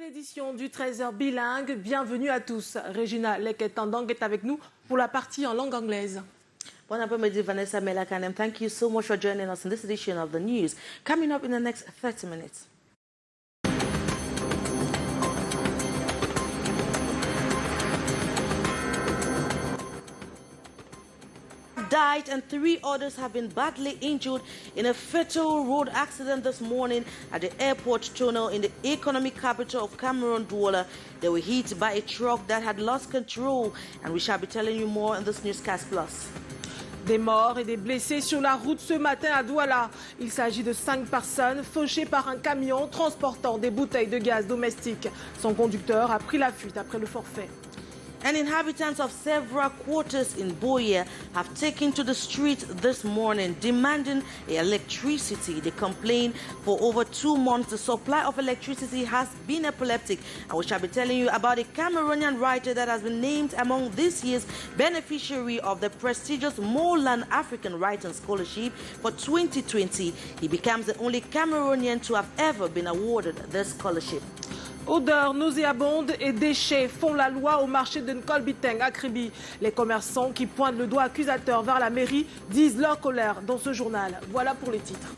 Édition du 13h bilingue, bienvenue à tous. Regina Leketandang est avec nous pour la partie en langue anglaise. Bon après-midi, Vanessa Melakanem. Thank you so much for joining us in this edition of the news. Coming up in the next 30 minutes. Died and 3 others have been badly injured in a fatal road accident this morning at the airport tunnel in the economic capital of Cameroon, Douala. They were hit by a truck that had lost control, and we shall be telling you more in this Newscast Plus. Des morts et des blessés sur la route ce matin à Douala. Il s'agit de 5 personnes fauchées par un camion transportant des bouteilles de gaz domestique. Son conducteur a pris la fuite après le forfait. And inhabitants of several quarters in Boya have taken to the streets this morning demanding electricity. They complain for over 2 months the supply of electricity has been epileptic. And we shall be telling you about a Cameroonian writer that has been named among this year's beneficiary of the prestigious Moreland African Writing Scholarship for 2020. He becomes the only Cameroonian to have ever been awarded this scholarship. Odeurs nauséabondes et déchets font la loi au marché de Nkolbiteng à Kribi. Les commerçants qui pointent le doigt accusateur vers la mairie disent leur colère dans ce journal. Voilà pour les titres.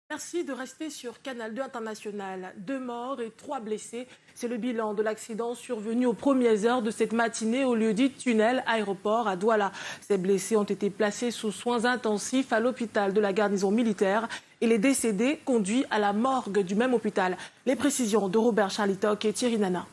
Merci de rester sur Canal 2 International. 2 morts et 3 blessés. C'est le bilan de l'accident survenu aux premières heures de cette matinée au lieu-dit tunnel aéroport à Douala. Ces blessés ont été placés sous soins intensifs à l'hôpital de la garnison militaire et les décédés conduits à la morgue du même hôpital. Les précisions de Robert Charlitoc et Thierry Nana.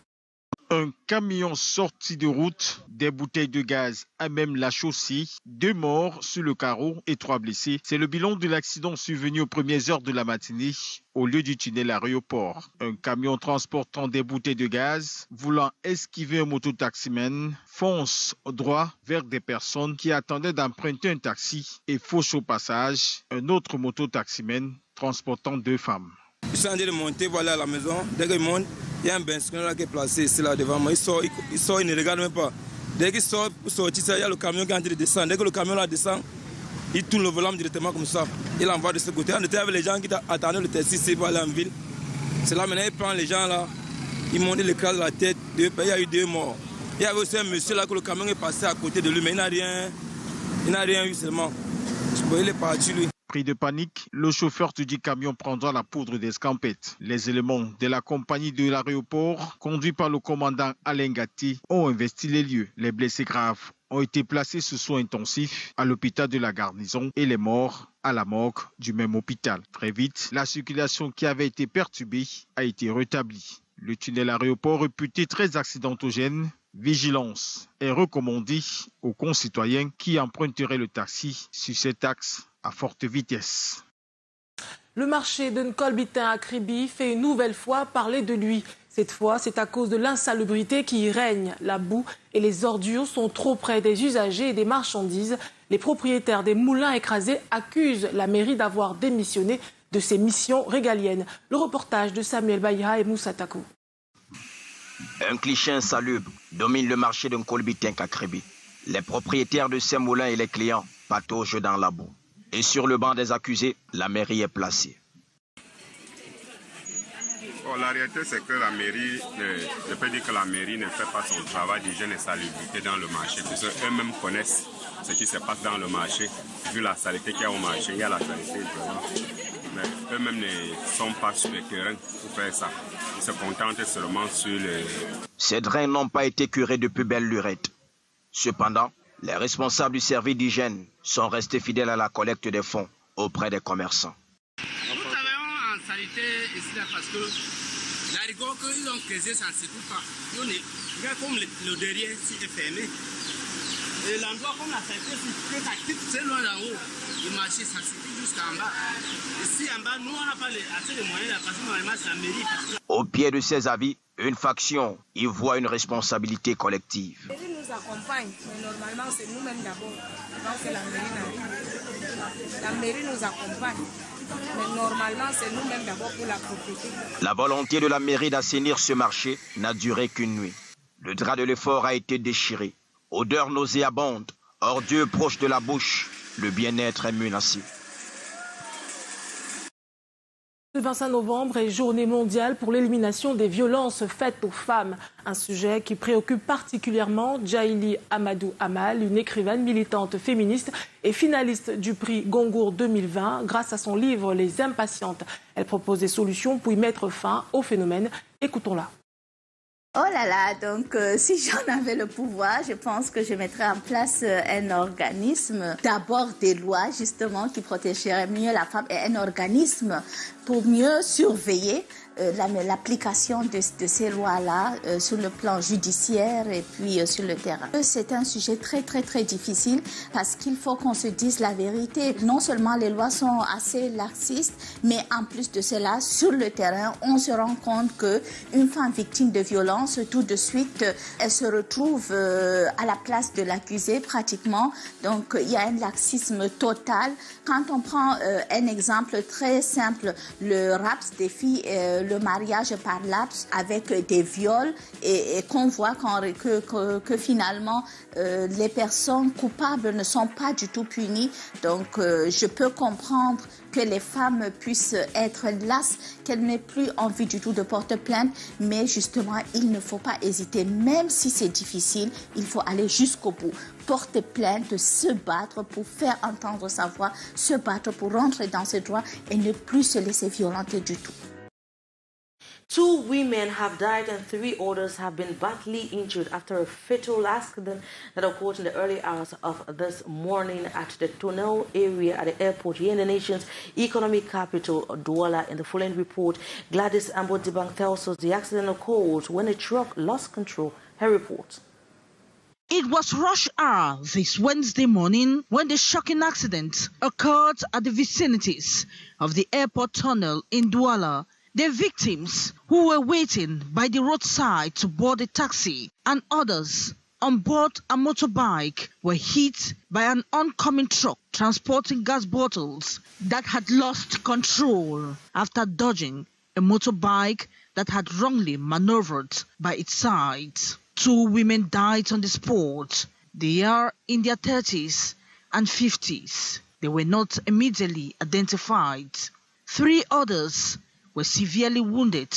Un camion sorti de route, des bouteilles de gaz à même la chaussée, 2 morts sur le carreau et 3 blessés. C'est le bilan de l'accident survenu aux premières heures de la matinée au lieu du tunnel aéroport. Un camion transportant des bouteilles de gaz, voulant esquiver un mototaximène, fonce droit vers des personnes qui attendaient d'emprunter un taxi et fauche au passage un autre mototaximène transportant 2 femmes. Ils sont en train de monter, voilà à la maison. Dès qu'ils montent, il y a un benzineur qui est placé ici là devant moi. Il sort, il ne regarde même pas. Dès qu'il sort pour sortir, il y a le camion qui est en train de descendre. Dès que le camion là descend, il tourne le volant directement comme ça. Il envoie de ce côté. On était avec les gens qui attendaient le taxi ici pour aller en ville. C'est là maintenant, il prend les gens là, il monte, il écrase la tête. Il y a eu 2 morts. Il y avait aussi un monsieur là que le camion est passé à côté de lui, mais il n'a rien eu seulement. Il est parti lui. Pris de panique, le chauffeur du camion prendra la poudre d'escampette. Les éléments de la compagnie de l'aéroport, conduits par le commandant Alain Gatti, ont investi les lieux. Les blessés graves ont été placés sous soins intensifs à l'hôpital de la garnison et les morts à la morgue du même hôpital. Très vite, la circulation qui avait été perturbée a été rétablie. Le tunnel aéroport réputé très accidentogène, vigilance est recommandée aux concitoyens qui emprunteraient le taxi sur cet axe à forte vitesse. Le marché de Nkolbiteng à Kribi fait une nouvelle fois parler de lui. Cette fois, c'est à cause de l'insalubrité qui y règne. La boue et les ordures sont trop près des usagers et des marchandises. Les propriétaires des moulins écrasés accusent la mairie d'avoir démissionné de ses missions régaliennes. Le reportage de Samuel Baïha et Moussa Takou. Un cliché insalubre domine le marché de Nkolbiteng à Kribi. Les propriétaires de ces moulins et les clients pataugent dans la boue. Et sur le banc des accusés, la mairie est placée. Bon, la réalité, c'est que la mairie, je peux dire que la mairie ne fait pas son travail d'hygiène et salubrité dans le marché, parce qu'eux-mêmes connaissent ce qui se passe dans le marché. Vu la saleté qu'il y a au marché, il y a la saleté vraiment. Mais eux-mêmes ne sont pas sur le terrain pour faire ça. Ils se contentent seulement sur les... Ces drains n'ont pas été curés depuis belle lurette. Cependant, les responsables du service d'hygiène sont restés fidèles à la collecte des fonds auprès des commerçants. Nous travaillons en saleté ici là parce que la rigueur qu'ils ont creusé, ça ne se trouve pas. Regarde comme le derrière est fermé. Et l'endroit comme la saleté, si ça quitte très loin d'en haut, le marché, ça suffit jusqu'en bas. Ici en bas, nous on n'a pas assez de moyens, parce que normalement c'est la mairie. Au pied de ces avis, une faction y voit une responsabilité collective. La mairie nous accompagne, mais normalement c'est nous-mêmes d'abord. Donc c'est la mairie n'arrive. La mairie nous accompagne, mais normalement c'est nous-mêmes d'abord pour la protéger. La volonté de la mairie d'assainir ce marché n'a duré qu'une nuit. Le drap de l'effort a été déchiré. Odeur nauséabonde, ordures proches de la bouche, le bien-être est menacé. Le 25 novembre est journée mondiale pour l'élimination des violences faites aux femmes. Un sujet qui préoccupe particulièrement Djaïli Amadou Amal, une écrivaine militante féministe et finaliste du prix Goncourt 2020 grâce à son livre Les Impatientes. Elle propose des solutions pour y mettre fin au phénomène. Écoutons-la. Oh là là, donc si j'en avais le pouvoir, je pense que je mettrais en place un organisme, d'abord des lois justement qui protégeraient mieux la femme et un organisme pour mieux surveiller l'application de ces lois-là sur le plan judiciaire et puis sur le terrain. C'est un sujet très très très difficile parce qu'il faut qu'on se dise la vérité. Non seulement les lois sont assez laxistes, mais en plus de cela, sur le terrain, on se rend compte qu'une femme victime de violence, tout de suite, elle se retrouve à la place de l'accusé pratiquement. Donc il y a un laxisme total. Quand on prend un exemple très simple, le raps des filles, le mariage par laps avec des viols et qu'on voit que finalement les personnes coupables ne sont pas du tout punies. Donc je peux comprendre que les femmes puissent être lasses, qu'elles n'aient plus envie du tout de porter plainte, mais justement il ne faut pas hésiter, même si c'est difficile, il faut aller jusqu'au bout. Porter plainte, se battre pour faire entendre sa voix, se battre pour rentrer dans ses droits et ne plus se laisser violenter du tout. 2 women have died and 3 others have been badly injured after a fatal accident that occurred in the early hours of this morning at the Tunnel area at the airport here in the nation's economic capital, Douala. In the following report, Gladys Ambodibang tells us the accident occurred when a truck lost control. Her report. It was rush hour this Wednesday morning when the shocking accident occurred at the vicinities of the airport tunnel in Douala. The victims, who were waiting by the roadside to board a taxi, and others on board a motorbike, were hit by an oncoming truck transporting gas bottles that had lost control after dodging a motorbike that had wrongly maneuvered by its side. 2 women died on the spot. They are in their 30s and 50s. They were not immediately identified. 3 others were severely wounded,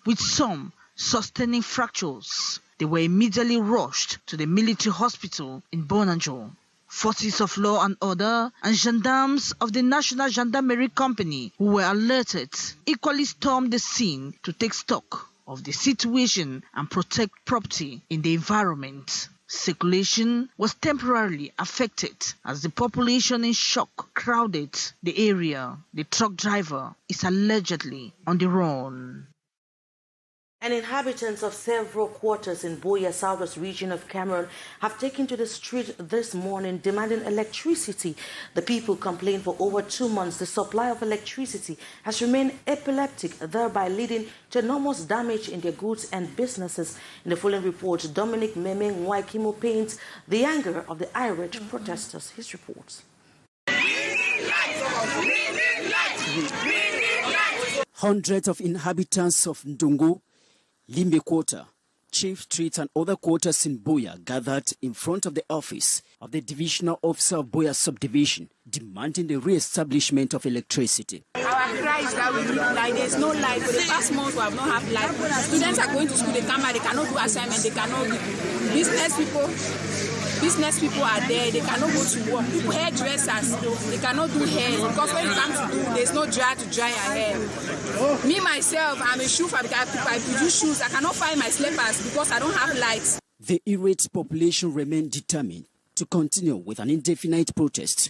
with some sustaining fractures. They were immediately rushed to the military hospital in Bonanjo. Forces of law and order and gendarmes of the National Gendarmerie Company, who were alerted, equally stormed the scene to take stock of the situation and protect property in the environment. Circulation was temporarily affected as the population in shock crowded the area. The truck driver is allegedly on the run. And inhabitants of several quarters in Boya, southwest region of Cameroon, have taken to the street this morning demanding electricity. The people complained for over 2 months the supply of electricity has remained epileptic, thereby leading to enormous damage in their goods and businesses. In the following report, Dominic Memeng Waikimo paints the anger of the irate protesters. His report. Hundreds of inhabitants of Ndungu, Limbe Quarter, Chief Street and other quarters in Boya gathered in front of the office of the Divisional Officer of Boya Subdivision, demanding the re-establishment of electricity. Our cry is that we live like there's no light. For the past month, we have not had light. Students are going to school, they come out, they cannot do assignment, they cannot do. Business people are there, they cannot go to work. People, hairdressers, they cannot do hair because when it comes to do, there's no dryer to dry your hair. Me, myself, I'm a shoe fabricator. I produce shoes. I cannot find my slippers because I don't have lights. The irate population remain determined to continue with an indefinite protest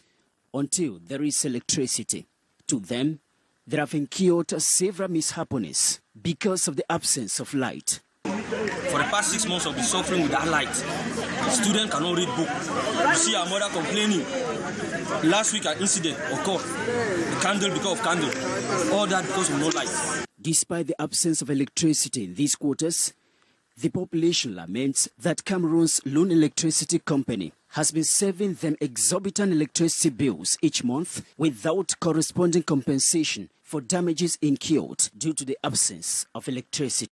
until there is electricity. To them, there have incurred several mishaps because of the absence of light. For the past 6 months, I've been suffering with that light. Students cannot read book. You see our mother complaining. Last week, an incident occurred. The candle because of candle. All that because of no light. Despite the absence of electricity in these quarters, the population laments that Cameroon's lone electricity company has been serving them exorbitant electricity bills each month without corresponding compensation for damages incurred due to the absence of electricity.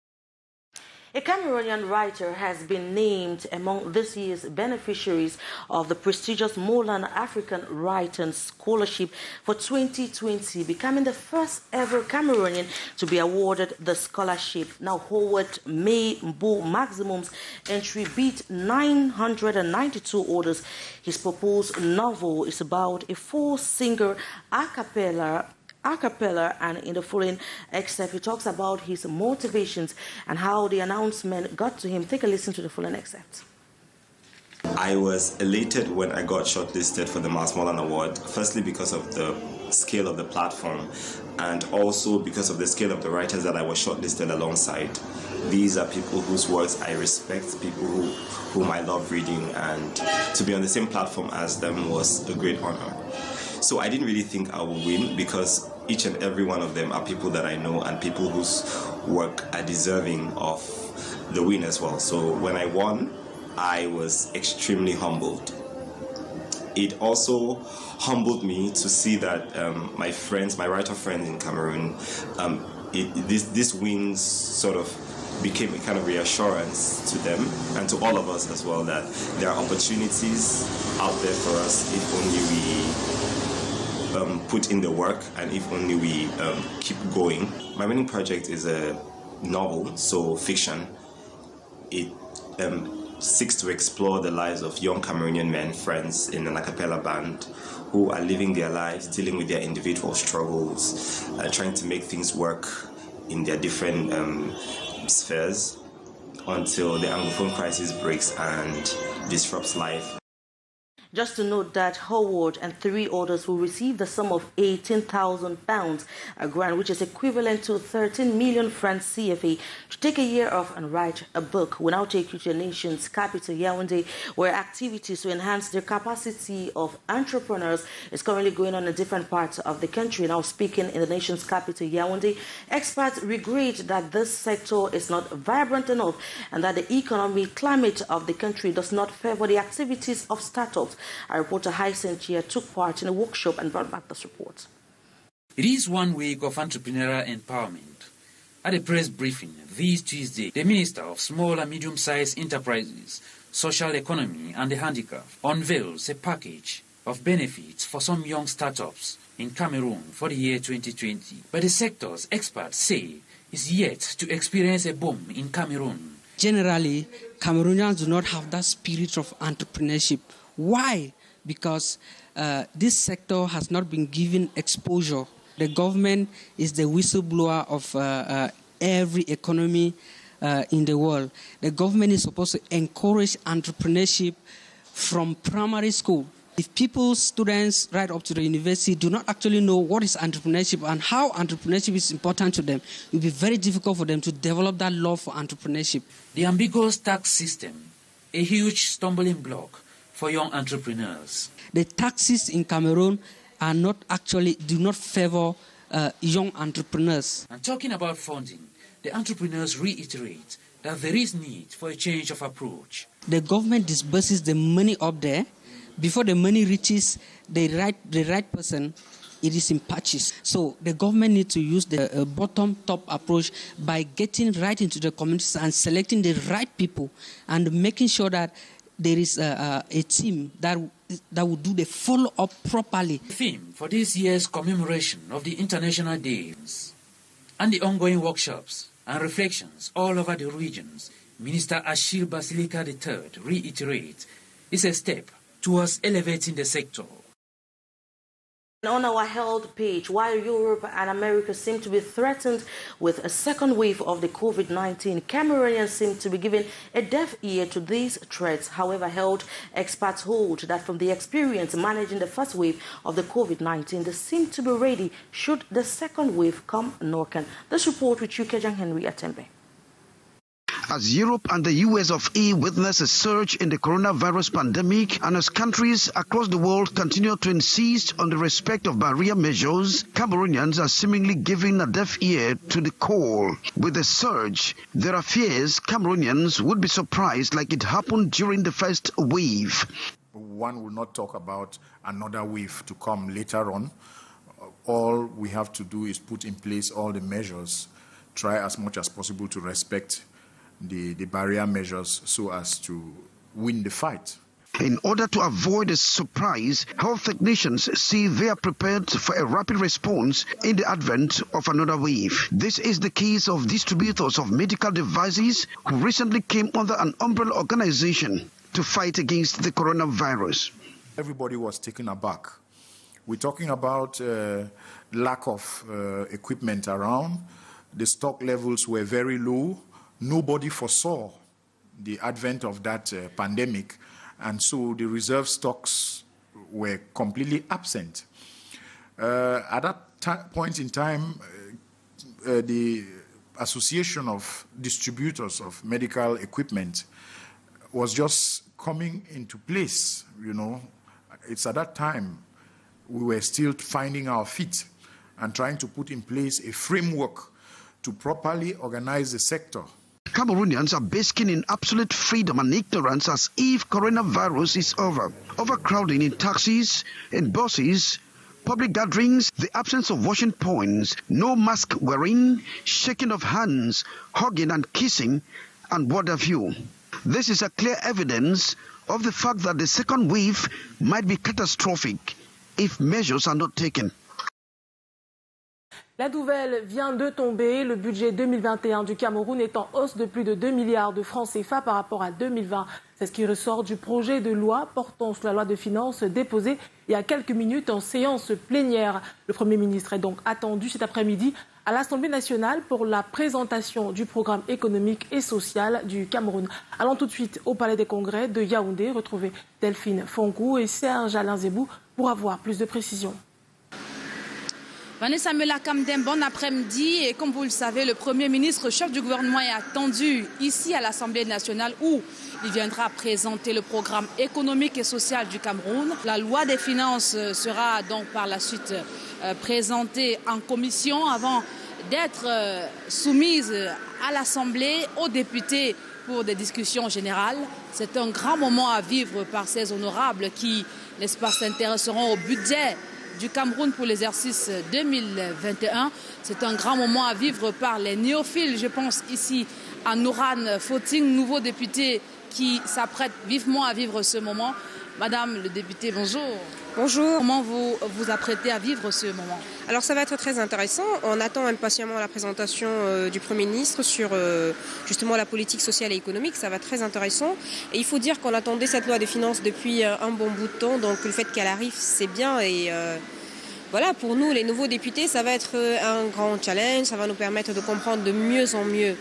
A Cameroonian writer has been named among this year's beneficiaries of the prestigious Molan African Writing Scholarship for 2020, becoming the first ever Cameroonian to be awarded the scholarship. Now, Howard May Mbo Maximum's entry beat 992 orders. His proposed novel is about a four-singer a cappella, and in the following excerpt he talks about his motivations and how the announcement got to him. Take a listen to the following excerpt. I was elated when I got shortlisted for the Molan Award, firstly because of the scale of the platform and also because of the scale of the writers that I was shortlisted alongside. These are people whose works I respect, people whom I love reading, and to be on the same platform as them was a great honor. So I didn't really think I would win because each and every one of them are people that I know and people whose work are deserving of the win as well. So when I won, I was extremely humbled. It also humbled me to see that my friends, my writer friends in Cameroon, this win sort of became a kind of reassurance to them and to all of us as well that there are opportunities out there for us if only we put in the work and if only we keep going. My winning project is a novel, so fiction. It seeks to explore the lives of young Cameroonian men, friends in an a cappella band who are living their lives, dealing with their individual struggles, trying to make things work in their different spheres until the Anglophone crisis breaks and disrupts life. Just to note that Howard and 3 others will receive the sum of £18,000, a grant which is equivalent to 13 million francs CFA, to take a year off and write a book. We now take you to the nation's capital, Yaoundé, where activities to enhance the capacity of entrepreneurs is currently going on in different parts of the country. Now speaking in the nation's capital, Yaoundé, experts regret that this sector is not vibrant enough and that the economic climate of the country does not favor the activities of startups. Our reporter Hyacinth here took part in a workshop and brought back this report. It is 1 week of entrepreneurial empowerment. At a press briefing this Tuesday, the Minister of Small and Medium-Sized Enterprises, Social Economy and the Handicraft unveils a package of benefits for some young startups in Cameroon for the year 2020. But the sector's experts say is yet to experience a boom in Cameroon. Generally, Cameroonians do not have that spirit of entrepreneurship. Why? Because this sector has not been given exposure. The government is the whistleblower of every economy in the world. The government is supposed to encourage entrepreneurship from primary school. If students right up to the university do not actually know what is entrepreneurship and how entrepreneurship is important to them, it will be very difficult for them to develop that love for entrepreneurship. The ambiguous tax system, a huge stumbling block for young entrepreneurs. The taxes in Cameroon do not favor young entrepreneurs. And talking about funding, the entrepreneurs reiterate that there is need for a change of approach. The government disburses the money up there. Before the money reaches the right person, it is in patches. So the government needs to use the bottom-top approach by getting right into the communities and selecting the right people and making sure that there is a team that will do the follow-up properly. The theme for this year's commemoration of the International Days and the ongoing workshops and reflections all over the regions, Minister Achille Basilika III reiterates, is a step towards elevating the sector. On our health page, while Europe and America seem to be threatened with a second wave of the COVID-19, Cameroonians seem to be giving a deaf ear to these threats. However, health experts hold that from the experience managing the first wave of the COVID-19, they seem to be ready should the second wave come knocking. This report with Kejang Henry Atembe. As Europe and the US of E witness a surge in the coronavirus pandemic and as countries across the world continue to insist on the respect of barrier measures, Cameroonians are seemingly giving a deaf ear to the call. With the surge, there are fears Cameroonians would be surprised like it happened during the first wave. One will not talk about another wave to come later on. All we have to do is put in place all the measures, try as much as possible to respect the barrier measures so as to win the fight. In order to avoid a surprise, health technicians say they are prepared for a rapid response in the advent of another wave. This is the case of distributors of medical devices who recently came under an umbrella organization to fight against the coronavirus. Everybody was taken aback. We're talking about lack of equipment around. The stock levels were very low. Nobody foresaw the advent of that pandemic, and so the reserve stocks were completely absent. At that point in time, the Association of Distributors of Medical Equipment was just coming into place, you know. It's at that time we were still finding our feet and trying to put in place a framework to properly organize the sector. Cameroonians are basking in absolute freedom and ignorance as if coronavirus is over. Overcrowding in taxis, in buses, public gatherings, the absence of washing points, no mask wearing, shaking of hands, hugging and kissing, and what have you. This is a clear evidence of the fact that the second wave might be catastrophic if measures are not taken. La nouvelle vient de tomber. Le budget 2021 du Cameroun est en hausse de plus de 2 milliards de francs CFA par rapport à 2020. C'est ce qui ressort du projet de loi portant sur la loi de finances déposé il y a quelques minutes en séance plénière. Le Premier ministre est donc attendu cet après-midi à l'Assemblée nationale pour la présentation du programme économique et social du Cameroun. Allons tout de suite au Palais des Congrès de Yaoundé, retrouver Delphine Fonkou et Serge Alain Zébou pour avoir plus de précisions. Vanessa Mela-Kamden, bon après-midi. Et comme vous le savez, le Premier ministre, chef du gouvernement, est attendu ici à l'Assemblée nationale où il viendra présenter le programme économique et social du Cameroun. La loi des finances sera donc par la suite présentée en commission avant d'être soumise à l'Assemblée, aux députés pour des discussions générales. C'est un grand moment à vivre par ces honorables qui, n'est-ce pas, s'intéresseront au budget du Cameroun pour l'exercice 2021. C'est un grand moment à vivre par les néophiles. Je pense ici à Nouran Footing, nouveau député qui s'apprête vivement à vivre ce moment. Madame le député, bonjour. Bonjour. Comment vous vous apprêtez à vivre ce moment? Alors ça va être très intéressant. On attend impatiemment la présentation du Premier ministre sur justement la politique sociale et économique. Ça va être très intéressant. Et il faut dire qu'on attendait cette loi des finances depuis un bon bout de temps. Donc le fait qu'elle arrive, c'est bien. Et voilà, pour nous, les nouveaux députés, ça va être un grand challenge. Ça va nous permettre de comprendre de mieux en mieux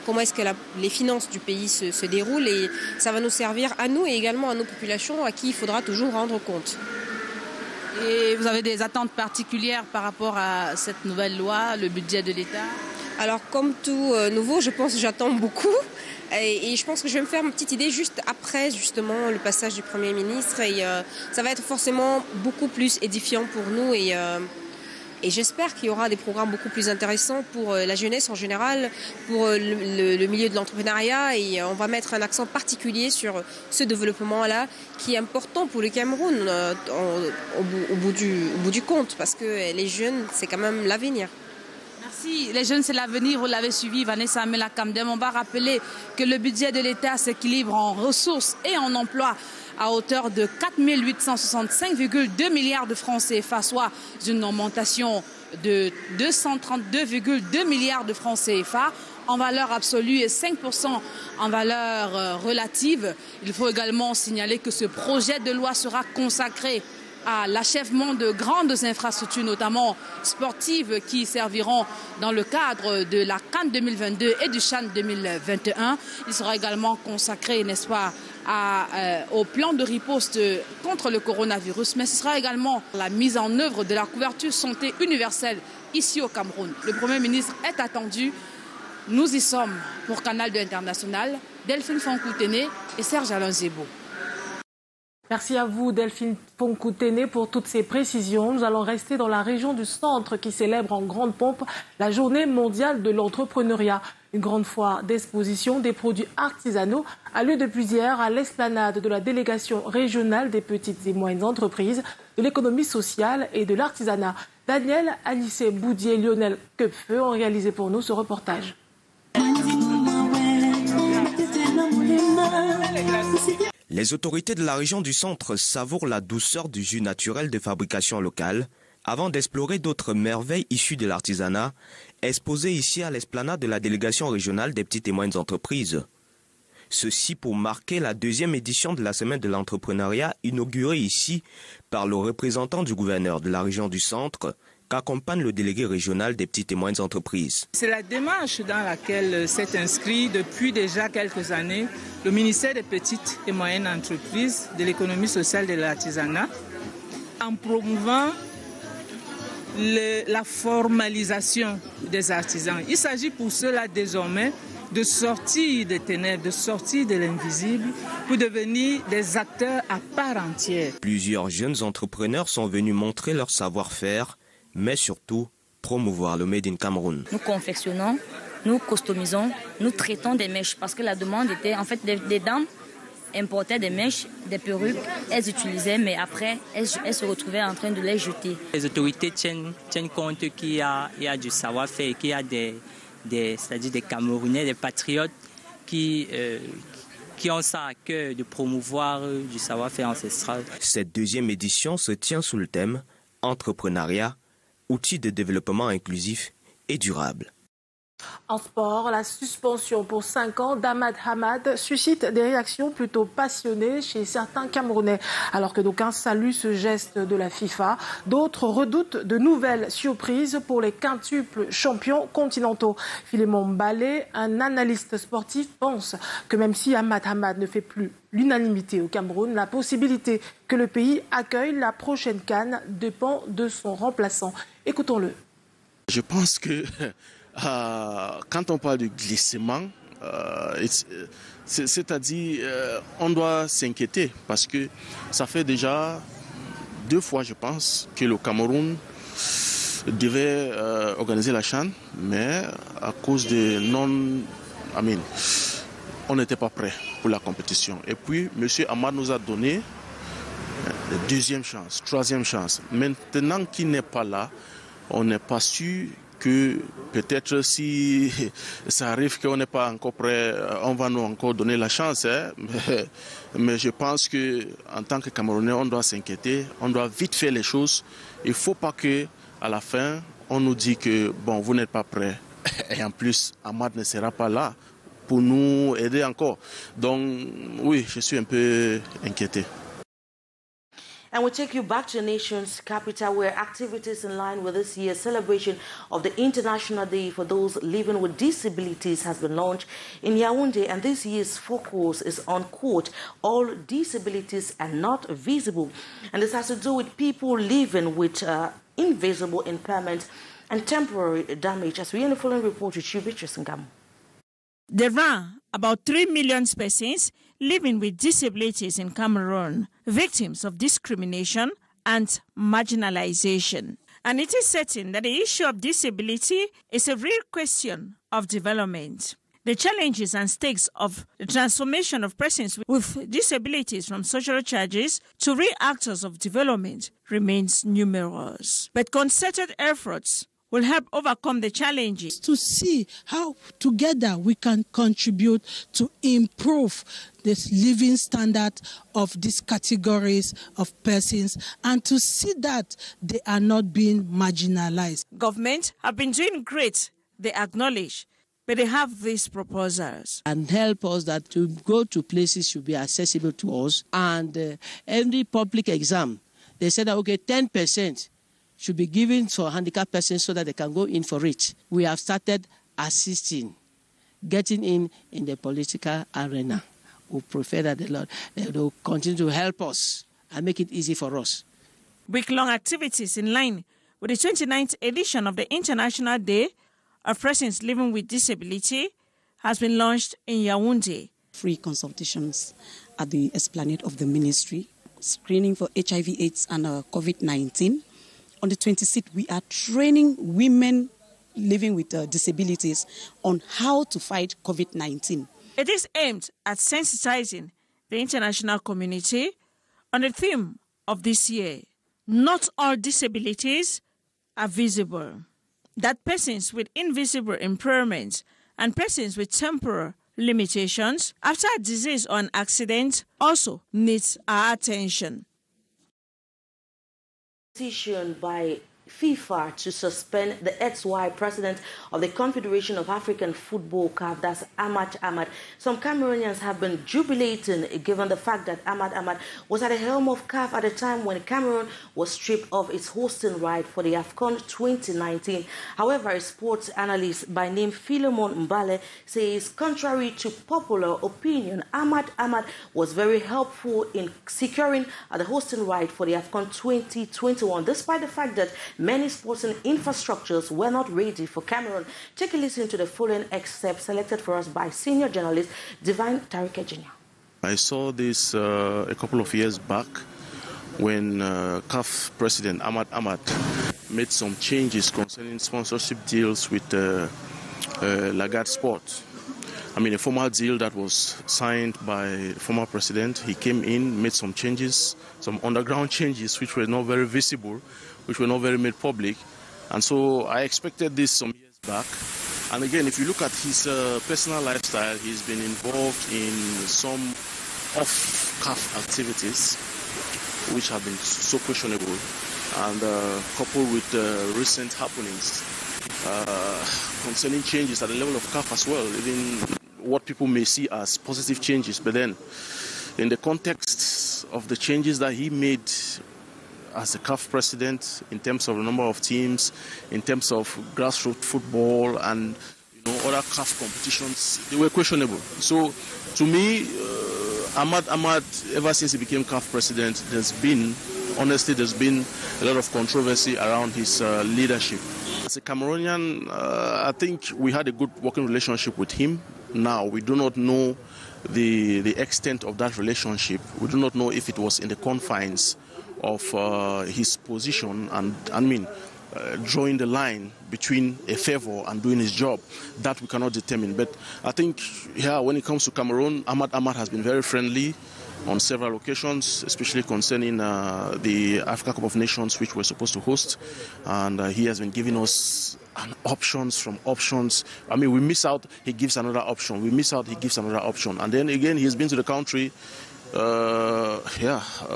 comment est-ce que les finances du pays se déroulent. Et ça va nous servir à nous et également à nos populations à qui il faudra toujours rendre compte. Et vous avez des attentes particulières par rapport à cette nouvelle loi, le budget de l'État? Alors, comme tout nouveau, je pense que j'attends beaucoup. Et je pense que je vais me faire une petite idée juste après, justement, le passage du Premier ministre. Et ça va être forcément beaucoup plus édifiant pour nous. Et j'espère qu'il y aura des programmes beaucoup plus intéressants pour la jeunesse en général, pour le milieu de l'entrepreneuriat. Et on va mettre un accent particulier sur ce développement-là qui est important pour le Cameroun au bout du compte. Parce que les jeunes, c'est quand même l'avenir. Merci. Les jeunes, c'est l'avenir. Vous l'avez suivi, Vanessa Mela-Kamden. On va rappeler que le budget de l'État s'équilibre en ressources et en emplois à hauteur de 4 865,2 milliards de francs CFA, soit une augmentation de 232,2 milliards de francs CFA en valeur absolue et 5% en valeur relative. Il faut également signaler que ce projet de loi sera consacré à l'achèvement de grandes infrastructures, notamment sportives, qui serviront dans le cadre de la CAN 2022 et du CHAN 2021. Il sera également consacré, n'est-ce pas, au plan de riposte contre le coronavirus, mais ce sera également la mise en œuvre de la couverture santé universelle ici au Cameroun. Le Premier ministre est attendu Nous y sommes pour Canal 2 International, Delphine Foncoutene et Serge Alonzebo. Merci à vous Delphine Foncoutene pour toutes ces précisions. Nous allons rester dans la région du centre qui célèbre en grande pompe la journée mondiale de l'entrepreneuriat. Une grande foire d'exposition des produits artisanaux a lieu depuis hier à l'esplanade de la délégation régionale des petites et moyennes entreprises, de l'économie sociale et de l'artisanat. Daniel, Anissé Boudier et Lionel Quepfeu ont réalisé pour nous ce reportage. Les autorités de la région du centre savourent la douceur du jus naturel de fabrication locale avant d'explorer d'autres merveilles issues de l'artisanat exposées ici à l'esplanade de la délégation régionale des petites et moyennes entreprises. Ceci pour marquer la 2e édition de la semaine de l'entrepreneuriat inaugurée ici par le représentant du gouverneur de la région du centre qu'accompagne le délégué régional des petites et moyennes entreprises. C'est la démarche dans laquelle s'est inscrit depuis déjà quelques années le ministère des petites et moyennes entreprises, de l'économie sociale et de l'artisanat, en promouvant la formalisation des artisans. Il s'agit pour cela désormais de sortir des ténèbres, de sortir de l'invisible pour devenir des acteurs à part entière. Plusieurs jeunes entrepreneurs sont venus montrer leur savoir-faire, mais surtout promouvoir le Made in Cameroun. Nous confectionnons, nous customisons, nous traitons des mèches parce que la demande était en fait des dames importaient des mèches, des perruques, elles utilisaient, mais après elles se retrouvaient en train de les jeter. Les autorités tiennent compte qu'il y a du savoir-faire, qu'il y a c'est-à-dire des Camerounais, des patriotes qui ont ça à cœur de promouvoir du savoir-faire ancestral. Cette 2e édition se tient sous le thème entrepreneuriat, outils de développement inclusif et durable. En sport, la suspension pour 5 ans d'Ahmad Hamad suscite des réactions plutôt passionnées chez certains Camerounais. Alors que d'aucuns saluent ce geste de la FIFA, d'autres redoutent de nouvelles surprises pour les quintuples champions continentaux. Philémon Balé, un analyste sportif, pense que même si Ahmad Hamad ne fait plus l'unanimité au Cameroun, la possibilité que le pays accueille la prochaine CAN dépend de son remplaçant. Écoutons-le. Je pense que quand on parle de glissement, c'est-à-dire on doit s'inquiéter parce que ça fait déjà 2 fois, je pense, que le Cameroun devait organiser la CHAN, mais à cause de on n'était pas prêt pour la compétition. Et puis, M. Ahmad nous a donné la 2e chance, 3e chance. Maintenant qu'il n'est pas là, on n'est pas sûr que peut-être si ça arrive qu'on n'est pas encore prêt, on va nous encore donner la chance. Mais je pense qu'en tant que Camerounais, on doit s'inquiéter, on doit vite faire les choses. Il ne faut pas qu'à la fin, on nous dise que bon, vous n'êtes pas prêt. Et en plus, Ahmad ne sera pas là pour nous aider encore. Donc oui, je suis un peu inquiété. And we'll take you back to the nation's capital where activities in line with this year's celebration of the International Day for Those Living with Disabilities has been launched in Yaoundé, and this year's focus is on, quote, all disabilities are not visible. And this has to do with people living with invisible impairment and temporary damage. As we in the following report with you, Beatrice Ngam. There are about 3 million persons living with disabilities in Cameroon, victims of discrimination and marginalization. And it is certain that the issue of disability is a real question of development. The challenges and stakes of the transformation of persons with disabilities from social charges to real actors of development remains numerous. But concerted efforts will help overcome the challenges. To see how together we can contribute to improve this living standard of these categories of persons and to see that they are not being marginalized. Government have been doing great, they acknowledge, but they have these proposals. And help us that to go to places should be accessible to us. And every public exam, they said that, okay, 10% should be given for handicapped persons so that they can go in for it. We have started assisting, getting in the political arena. We prefer that the Lord will continue to help us and make it easy for us. Week-long activities in line with the 29th edition of the International Day of persons living with disability has been launched in Yaoundé. Free consultations at the esplanade of the ministry, screening for HIV/AIDS and COVID-19. On the 26th, we are training women living with disabilities on how to fight COVID-19. It is aimed at sensitizing the international community on the theme of this year. Not all disabilities are visible. That persons with invisible impairments and persons with temporal limitations after a disease or an accident also needs our attention. Decision by FIFA to suspend the ex-wife president of the Confederation of African Football, CAF, that's Ahmad Ahmad. Some Cameroonians have been jubilating given the fact that Ahmad Ahmad was at the helm of CAF at a time when Cameroon was stripped of its hosting right for the AFCON 2019. However, a sports analyst by name Philemon Mbale says, contrary to popular opinion, Ahmad Ahmad was very helpful in securing the hosting right for the AFCON 2021, despite the fact that many sporting infrastructures were not ready for Cameroon. Take a listen to the following excerpt selected for us by senior journalist Divine Tarike Jr. I saw this a couple of years back when CAF President Ahmad Ahmad made some changes concerning sponsorship deals with Lagarde Sport. I mean, a formal deal that was signed by the former president. He came in, made some changes, some underground changes which were not very visible, which were not very made public. And so I expected this some years back. And again, if you look at his personal lifestyle, he's been involved in some off-CAF activities which have been so questionable. And coupled with recent happenings concerning changes at the level of CAF as well, even what people may see as positive changes. But then, in the context of the changes that he made as the CAF president, in terms of the number of teams, in terms of grassroots football and other CAF competitions, they were questionable. So, to me, Ahmad Ahmad, ever since he became CAF president, there's been a lot of controversy around his leadership. As a Cameroonian, I think we had a good working relationship with him. Now, we do not know the extent of that relationship. We do not know if it was in the confines of his position and, drawing the line between a favor and doing his job. That we cannot determine. But I think here, when it comes to Cameroon, Ahmad Ahmad has been very friendly on several occasions, especially concerning the Africa Cup of Nations, which we're supposed to host. And he has been giving us options from options. I mean, we miss out, he gives another option. We miss out, he gives another option. And then again, he's been to the country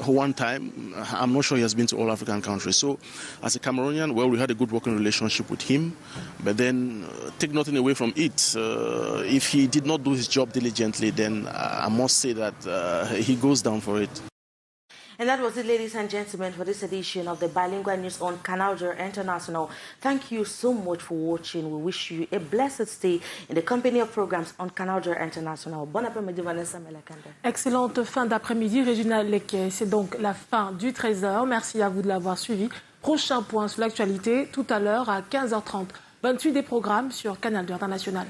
one time. I'm not sure he has been to all African countries. So as a Cameroonian, well, we had a good working relationship with him, but then take nothing away from it. If he did not do his job diligently, then I must say that he goes down for it. And that was it, ladies and gentlemen, for this edition of the Bilingual News on Canal International. Thank you so much for watching. We wish you a blessed stay in the company of programs on Canal International. Bon après-midi, Vanessa Melakande. Excellente fin d'après-midi, Régina Lequet. C'est donc la fin du 13h. Merci à vous de l'avoir suivi. Prochain point sur l'actualité, tout à l'heure à 15h30. Bonne suite des programmes sur Canal International.